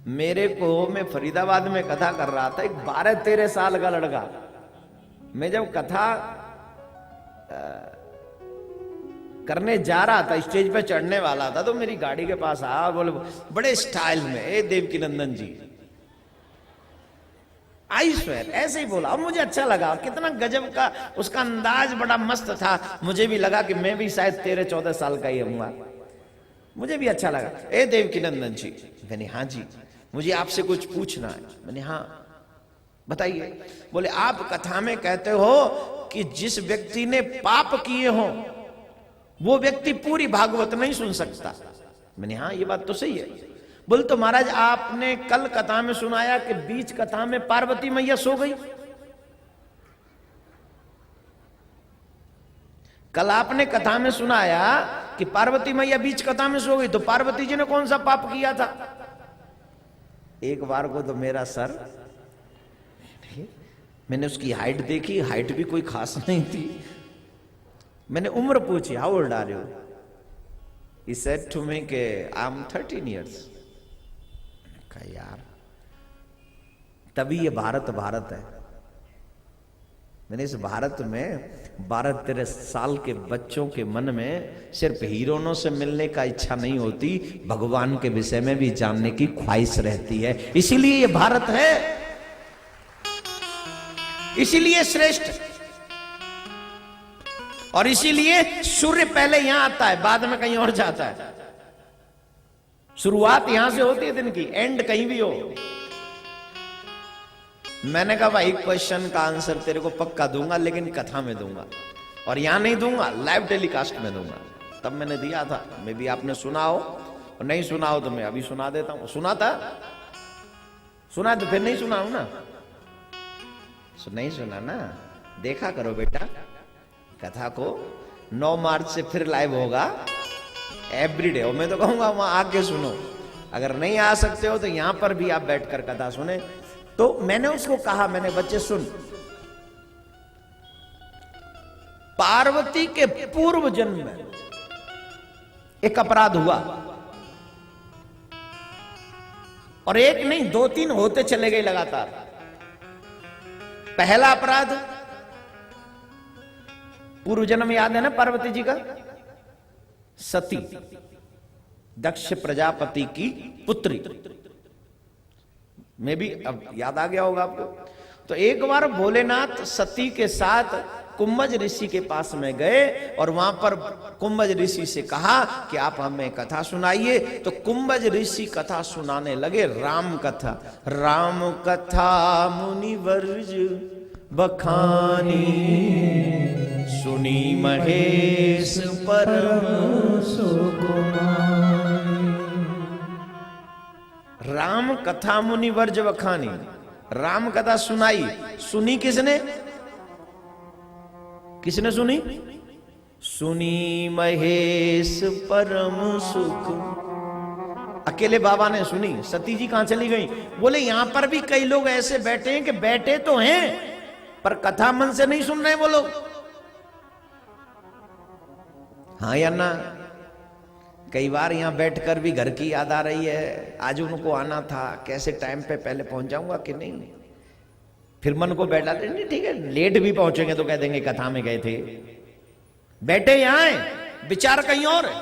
मेरे को, मैं फरीदाबाद में कथा कर रहा था, एक 12-13 साल का लड़का, मैं जब कथा करने जा रहा था, स्टेज पे चढ़ने वाला था, तो मेरी गाड़ी के पास आया, बोले बड़े स्टाइल में, ए देवकीनंदन जी, आई स्वेर, ऐसे ही बोला। और मुझे अच्छा लगा, कितना गजब का उसका अंदाज, बड़ा मस्त था। मुझे भी लगा कि मैं भी शायद 13-14 साल का ही हूँगा, मुझे भी अच्छा लगा। ए देवकीनंदन जी, मैंने हाँ जी, मुझे आपसे कुछ पूछना है। मैंने हाँ बताइए। बोले आप कथा में कहते हो कि जिस व्यक्ति ने पाप किए हो वो व्यक्ति पूरी भागवत नहीं सुन सकता। मैंने हाँ ये बात तो सही है। बोले तो महाराज आपने कल कथा में सुनाया कि बीच कथा में पार्वती मैया सो गई। कल आपने कथा में सुनाया कि पार्वती मैया बीच कथा में सो गई, तो पार्वती जी ने कौन सा पाप किया था? एक बार को तो मेरा सर, मैंने उसकी हाइट देखी, हाइट भी कोई खास नहीं थी। मैंने उम्र पूछी, how old are you? He said to me के आई एम 13 years। कहा यार, तभी ये भारत भारत है। मैंने इस भारत में 12-13 साल के बच्चों के मन में सिर्फ हीरोइनों से मिलने का इच्छा नहीं होती, भगवान के विषय में भी जानने की ख्वाहिश रहती है। इसीलिए ये भारत है, इसीलिए श्रेष्ठ, और इसीलिए सूर्य पहले यहां आता है, बाद में कहीं और जाता है। शुरुआत यहां से होती है दिन की, एंड कहीं भी हो। मैंने कहा भाई क्वेश्चन का आंसर तेरे को पक्का दूंगा, लेकिन कथा में दूंगा, और यहां नहीं दूंगा, लाइव टेलीकास्ट में दूंगा। तब मैंने दिया था, मे भी आपने सुना हो, और नहीं सुना हो तो मैं अभी सुना देता हूं। सुना था, सुना तो फिर नहीं सुना हूं ना, नहीं सुना ना, देखा करो बेटा कथा को। 9 मार्च से फिर लाइव होगा एवरीडे, और मैं तो कहूंगा वहां आके सुनो। अगर नहीं आ सकते हो तो यहां पर भी आप बैठकर कथा सुने। तो मैंने उसको कहा, मैंने बच्चे सुन, पार्वती के पूर्व जन्म में एक अपराध हुआ, और एक नहीं 2-3 होते चले गए लगातार। पहला अपराध, पूर्व जन्म याद है ना पार्वती जी का? सती, दक्ष प्रजापति की पुत्री, में भी अब याद आ गया होगा आपको। तो एक बार भोलेनाथ सती के साथ कुंभज ऋषि के पास में गए, और वहां पर कुंभज ऋषि से कहा कि आप हमें कथा सुनाइए। तो कुंभज ऋषि कथा सुनाने लगे, राम कथा। राम कथा मुनिवर्ज बखानी, सुनी महेश परम सुकुमार। राम कथा मुनिवर्ज बखानी, राम कथा सुनाई। सुनी किसने? किसने सुनी? सुनी महेश परम सुख। अकेले बाबा ने सुनी। सती जी कहां चली गई? बोले यहां पर भी कई लोग ऐसे बैठे हैं कि बैठे तो हैं पर कथा मन से नहीं सुन रहे वो लोग। हाँ या ना? कई बार यहां बैठकर भी घर की याद आ रही है, आज उनको आना था, कैसे टाइम पे पहले पहुंच जाऊंगा कि नहीं। फिर मन को बैठा दे, नहीं ठीक है, लेट भी पहुंचेंगे तो कह देंगे कथा में गए थे। बैठे यहां है, विचार कहीं और है।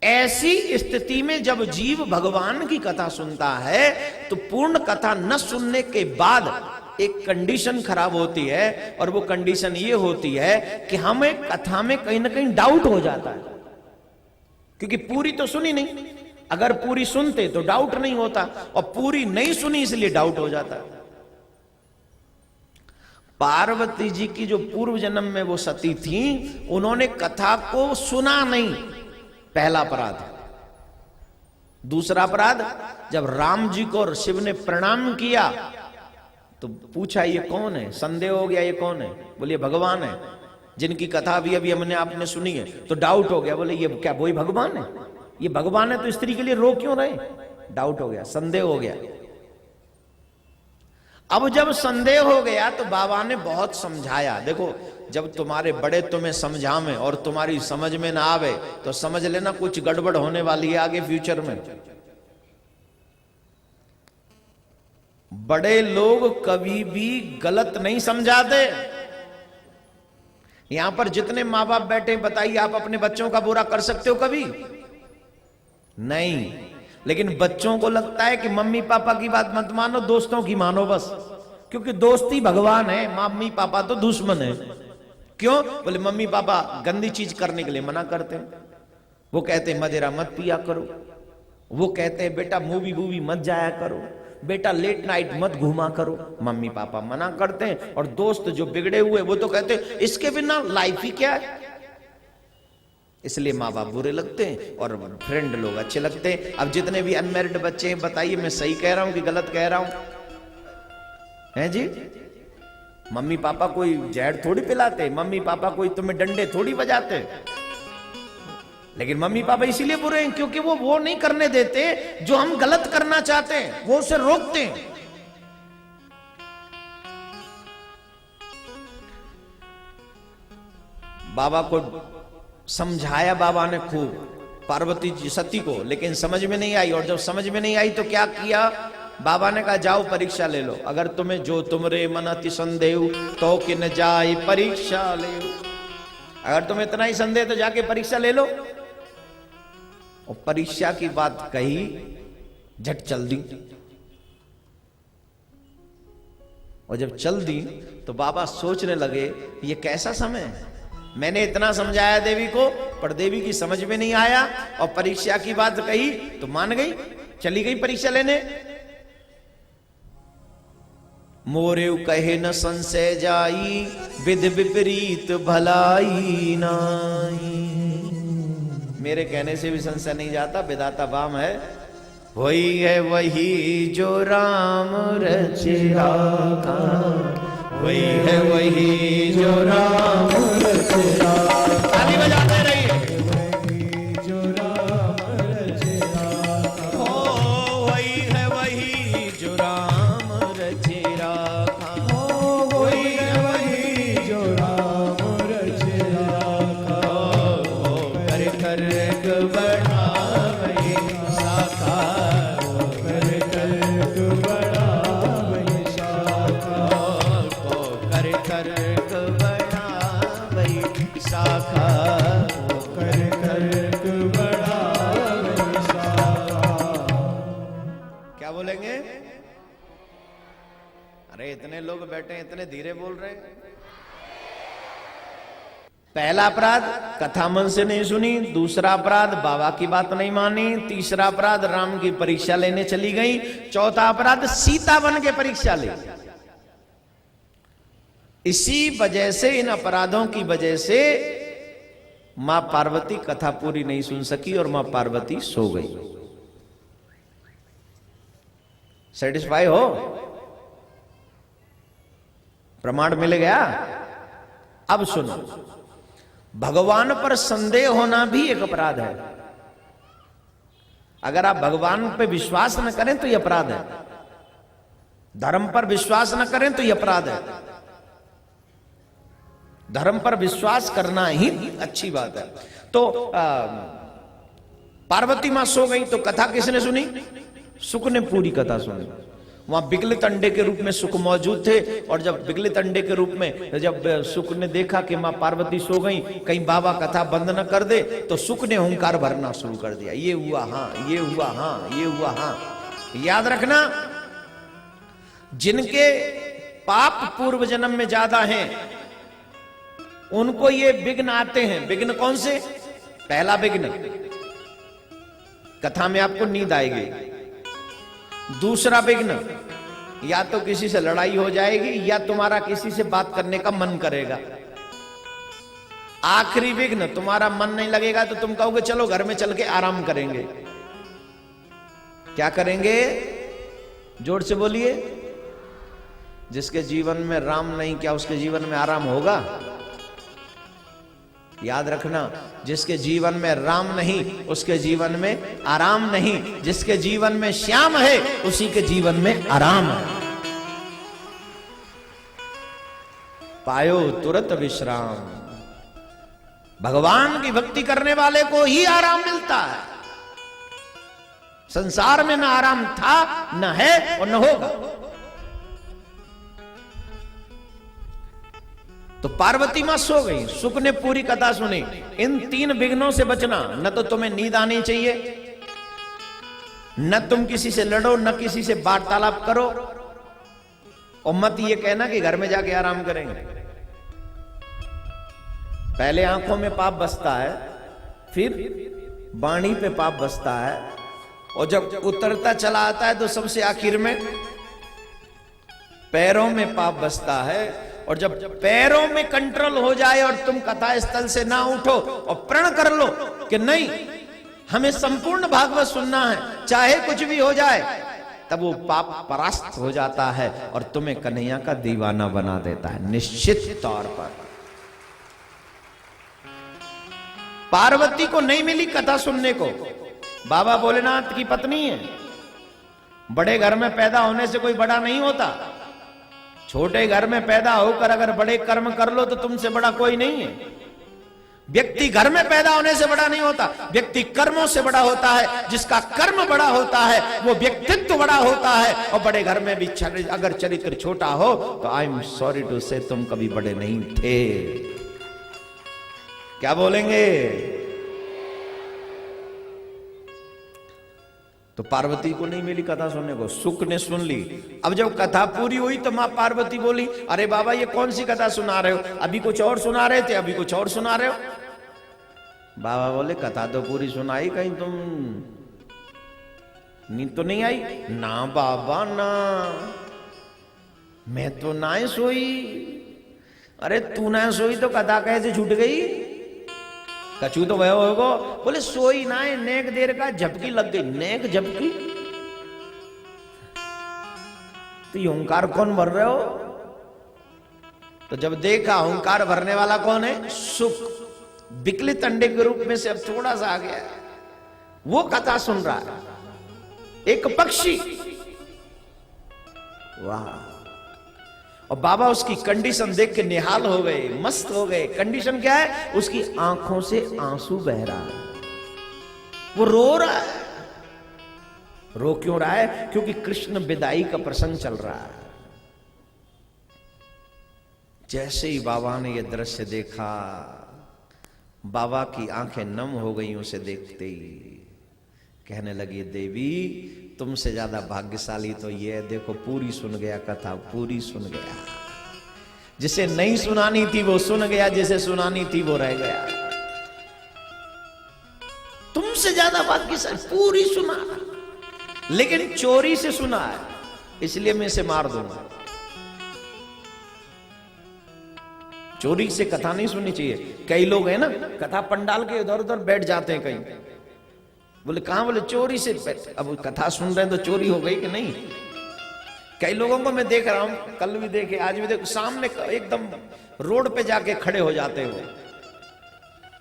ऐसी स्थिति में जब जीव भगवान की कथा सुनता है तो पूर्ण कथा न सुनने के बाद एक कंडीशन खराब होती है, और वो कंडीशन ये होती है कि हमें कथा में कहीं ना कहीं डाउट हो जाता है, क्योंकि पूरी तो सुनी नहीं। अगर पूरी सुनते तो डाउट नहीं होता, और पूरी नहीं सुनी इसलिए डाउट हो जाता है। पार्वती जी की जो पूर्व जन्म में वो सती थी, उन्होंने कथा को सुना नहीं, पहला अपराध। दूसरा अपराध, जब राम जी को और शिव ने प्रणाम किया तो पूछा ये कौन है? संदेह हो गया ये कौन है? बोलिए भगवान है, जिनकी कथा अभी अभी हमने आपने सुनी है। तो डाउट हो गया, बोले ये क्या वही भगवान है? ये भगवान है तो स्त्री के लिए रो क्यों रहे? डाउट हो गया, संदेह हो गया। अब जब संदेह हो गया तो बाबा ने बहुत समझाया। देखो, जब तुम्हारे बड़े तुम्हें समझावे और तुम्हारी समझ में ना आवे तो समझ लेना कुछ गड़बड़ होने वाली है आगे फ्यूचर में। बड़े लोग कभी भी गलत नहीं समझाते। यहां पर जितने मां बाप बैठे, बताइए आप अपने बच्चों का बुरा कर सकते हो कभी? नहीं। लेकिन बच्चों को लगता है कि मम्मी पापा की बात मत मानो, दोस्तों की मानो बस, क्योंकि दोस्ती भगवान है, मम्मी पापा तो दुश्मन है। क्यों? बोले मम्मी पापा गंदी चीज करने के लिए मना करते हैं। वो कहते हैं मदिरा मत पिया करो, वो कहते हैं बेटा मूवी मत जाया करो, बेटा लेट नाइट मत घूमा करो, मम्मी पापा मना करते हैं। और दोस्त जो बिगड़े हुए वो तो कहते हैं इसके बिना लाइफ ही क्या है। इसलिए माँ बाप बुरे लगते हैं और फ्रेंड लोग अच्छे लगते हैं। अब जितने भी अनमैरिड बच्चे हैं, बताइए मैं सही कह रहा हूं कि गलत कह रहा हूं? हैं जी? मम्मी पापा कोई जहर थोड़ी पिलाते, मम्मी पापा कोई तुम्हें डंडे थोड़ी बजाते, लेकिन मम्मी पापा इसीलिए बुरे हैं क्योंकि वो नहीं करने देते जो हम गलत करना चाहते हैं, वो उसे रोकते हैं। बाबा को समझाया बाबा ने खूब, पार्वती जी सती को, लेकिन समझ में नहीं आई। और जब समझ में नहीं आई तो क्या किया? बाबा ने कहा जाओ परीक्षा ले लो, अगर तुम्हें जो तुमरे मन अति संदेह तो कि न जाए परीक्षा ले। अगर तुम्हें इतना ही संदेह तो जाके परीक्षा ले लो। और परीक्षा की बात कही, झट चल दी। और जब चल दी तो बाबा सोचने लगे ये कैसा समय है, मैंने इतना समझाया देवी को पर देवी की समझ में नहीं आया, और परीक्षा की बात कही तो मान गई, चली गई परीक्षा लेने। मोरेउ कहे न संशय जाई, विधि विपरीत भलाई नाई। मेरे कहने से भी संशय नहीं जाता, विधाता बाम है। वही है वही जो राम रचे राखा, वही है वही जो राम रचे राखा। ताली बजाते रहिए। वही जो राम रचे राखा, हो वही है वही जो राम रचे राखा, हो वही है वही जो राम रचे राखा। कर कर बढ़ावे शाखा, कर कर बढ़ावे शाखा, कर कर बढ़ावे शाखा, कर कर बढ़ावे शाखा। क्या बोलेंगे? अरे इतने लोग बैठे हैं, इतने धीरे बोल रहे हैं। पहला अपराध कथा मन से नहीं सुनी, दूसरा अपराध बाबा की बात नहीं मानी, तीसरा अपराध राम की परीक्षा लेने चली गई, चौथा अपराध सीता बन के परीक्षा ले। इसी वजह से, इन अपराधों की वजह से मां पार्वती कथा पूरी नहीं सुन सकी और मां पार्वती सो गई। सेटिस्फाई हो? प्रमाण मिल गया? अब सुनो, भगवान पर संदेह होना भी एक अपराध है। अगर आप भगवान पे विश्वास न करें तो यह अपराध है, धर्म पर विश्वास न करें तो यह अपराध है। धर्म पर विश्वास करना ही अच्छी बात है। तो पार्वती मां सो गई तो कथा किसने सुनी? सुक ने पूरी कथा सुनी। वहां विगलित अंडे के रूप में सुक मौजूद थे, और जब विगलित अंडे के रूप में जब सुक ने देखा कि मां पार्वती सो गई, कहीं बाबा कथा बंद न कर दे, तो सुक ने हुंकार भरना शुरू कर दिया। ये हुआ हाँ, ये हुआ हाँ, ये हुआ हाँ। याद रखना, जिनके पाप पूर्व जन्म में ज्यादा हैं उनको ये विघ्न आते हैं। विघ्न कौन से? पहला विघ्न, कथा में आपको नींद आएगी। दूसरा विघ्न, या तो किसी से लड़ाई हो जाएगी या तुम्हारा किसी से बात करने का मन करेगा। आखिरी विघ्न, तुम्हारा मन नहीं लगेगा तो तुम कहोगे चलो घर में चल के आराम करेंगे। क्या करेंगे? जोर से बोलिए। जिसके जीवन में राम नहीं, क्या उसके जीवन में आराम होगा? याद रखना, जिसके जीवन में राम नहीं उसके जीवन में आराम नहीं। जिसके जीवन में श्याम है उसी के जीवन में आराम है। पायो तुरंत विश्राम। भगवान की भक्ति करने वाले को ही आराम मिलता है। संसार में न आराम था, न है और न होगा। तो पार्वती मां सो गई, सुख ने पूरी कथा सुनी। इन 3 विघ्नों से बचना, न तो तुम्हें नींद आनी चाहिए, न तुम किसी से लड़ो, न किसी से वार्तालाप करो, और मत ये कहना कि घर में जाके आराम करेंगे। पहले आंखों में पाप बसता है, फिर वाणी पे पाप बसता है, और जब उतरता चला आता है तो सबसे आखिर में पैरों में पाप बसता है। और जब पैरों में कंट्रोल हो जाए और तुम कथा स्थल से ना उठो और प्रण कर लो कि नहीं, हमें संपूर्ण भागवत सुनना है चाहे कुछ भी हो जाए, तब वो पाप परास्त हो जाता है और तुम्हें कन्हैया का दीवाना बना देता है निश्चित तौर पर। पार्वती को नहीं मिली कथा सुनने को, बाबा भोलेनाथ की पत्नी है। बड़े घर में पैदा होने से कोई बड़ा नहीं होता, छोटे घर में पैदा होकर अगर बड़े कर्म कर लो तो तुमसे बड़ा कोई नहीं है। व्यक्ति घर में पैदा होने से बड़ा नहीं होता, व्यक्ति कर्मों से बड़ा होता है। जिसका कर्म बड़ा होता है वो व्यक्तित्व बड़ा होता है। और बड़े घर में भी अगर चरित्र छोटा हो तो आई एम सॉरी टू से तुम कभी बड़े नहीं थे। क्या बोलेंगे? तो पार्वती को नहीं मिली कथा सुनने को, सुख ने सुन ली। अब जब कथा पूरी हुई तो मां पार्वती बोली, अरे बाबा ये कौन सी कथा सुना रहे हो, अभी कुछ और सुना रहे थे, अभी कुछ और सुना रहे हो। बाबा बोले कथा तो पूरी सुनाई, कहीं तुम नींद तो नहीं आई? ना बाबा ना, मैं तो ना सोई। अरे तू ना सोई तो कथा कैसे छूट गई? कछू तो वह होगा। बोले सोई ना है, नेक देर का झपकी लग गई। नेक झपकी? तो ये ओंकार कौन भर रहे हो? तो जब देखा ओंकार भरने वाला कौन है, सुख विकलित अंडे के रूप में से अब थोड़ा सा आ गया है, वो कथा सुन रहा है। एक पक्षी, वाह। और बाबा उसकी कंडीशन देख के निहाल हो गए, मस्त हो गए। कंडीशन क्या है? उसकी आंखों से आंसू बह रहा है, वो रो रहा है। रो क्यों रहा है? क्योंकि कृष्ण विदाई का प्रसंग चल रहा है। जैसे ही बाबा ने यह दृश्य देखा, बाबा की आंखें नम हो गई उसे देखते ही। कहने लगी, देवी तुमसे ज्यादा भाग्यशाली तो ये, देखो पूरी सुन गया कथा, पूरी सुन गया। जिसे नहीं सुनानी थी वो सुन गया, जिसे सुनानी थी वो रह गया। तुमसे ज्यादा भाग्यशाली, पूरी सुना, लेकिन चोरी से सुना है, इसलिए मैं इसे मार दूंगा। चोरी से कथा नहीं सुननी चाहिए। कई लोग हैं ना, कथा पंडाल के इधर उधर बैठ जाते हैं कहीं। बोले कहां? बोले चोरी से। अब कथा सुन रहे हैं तो चोरी हो गई कि नहीं? कई लोगों को मैं देख रहा हूं, कल भी देखे, आज भी देखो, सामने एकदम रोड पे जाके खड़े हो जाते हो।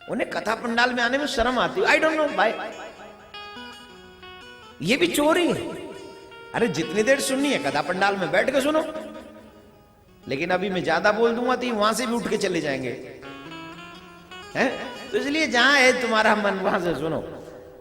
उन्हें कथा पंडाल में आने में शर्म आती है। आई डोंट नो भाई, ये भी चोरी है। अरे जितनी देर सुननी है कथा पंडाल में बैठ के सुनो, लेकिन अभी मैं ज्यादा बोल दूंगा तो वहां से भी उठ के चले जाएंगे, हैं? तो इसलिए जहां है तुम्हारा मन वहां से सुनो,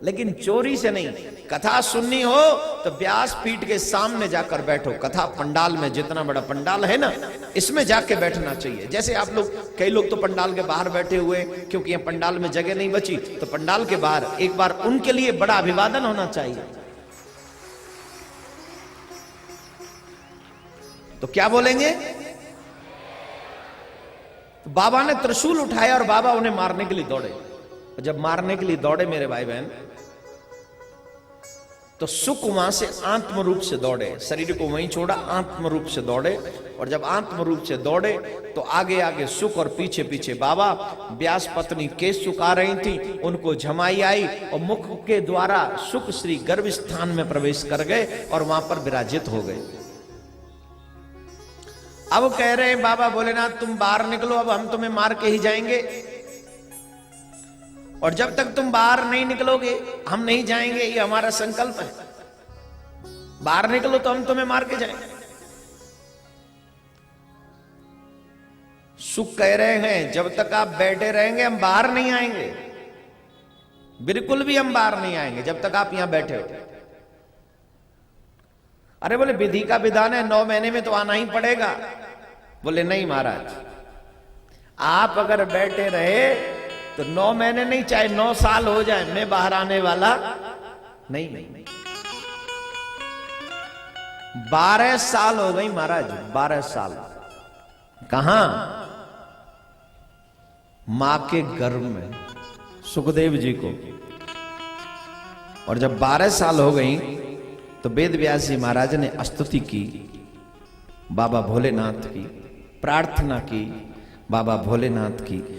लेकिन चोरी से नहीं। कथा सुननी हो तो व्यास पीठ के सामने जाकर बैठो। कथा पंडाल में, जितना बड़ा पंडाल है ना, इसमें जाके बैठना चाहिए। जैसे आप लोग, कई लोग तो पंडाल के बाहर बैठे हुए, क्योंकि यहाँ पंडाल में जगह नहीं बची, तो पंडाल के बाहर एक बार उनके लिए बड़ा अभिवादन होना चाहिए। तो क्या बोलेंगे? तो बाबा ने त्रिशूल उठाया और बाबा उन्हें मारने के लिए दौड़े। जब मारने के लिए दौड़े मेरे भाई बहन, तो सुख वहां से आत्म रूप से दौड़े, शरीर को वहीं छोड़ा, आत्म रूप से दौड़े। और जब आत्म रूप से दौड़े तो आगे आगे सुख और पीछे पीछे बाबा। व्यास पत्नी केस सुखा रही थी, उनको झमाई आई और मुख के द्वारा सुख श्री गर्भ स्थान में प्रवेश कर गए और वहां पर विराजित हो गए। अब कह रहे हैं बाबा भोलेनाथ तुम बाहर निकलो, अब हम तुम्हें मार के ही जाएंगे, और जब तक तुम बाहर नहीं निकलोगे हम नहीं जाएंगे, ये हमारा संकल्प है। बाहर निकलो तो हम तुम्हें मार के जाएंगे। सुख कह रहे हैं जब तक आप बैठे रहेंगे हम बाहर नहीं आएंगे, बिल्कुल भी हम बाहर नहीं आएंगे जब तक आप यहां बैठे हो। अरे बोले विधि का विधान है, 9 महीने में तो आना ही पड़ेगा। बोले नहीं महाराज, आप अगर बैठे रहे तो 9 महीने नहीं, चाहे 9 साल हो जाए, मैं बाहर आने वाला नहीं। 12 साल हो गई महाराज, 12 साल। कहां? मां के गर्भ में, सुखदेव जी को। और जब 12 साल हो गई तो वेद व्यास जी महाराज ने स्तुति की बाबा भोलेनाथ की, प्रार्थना की बाबा भोलेनाथ की।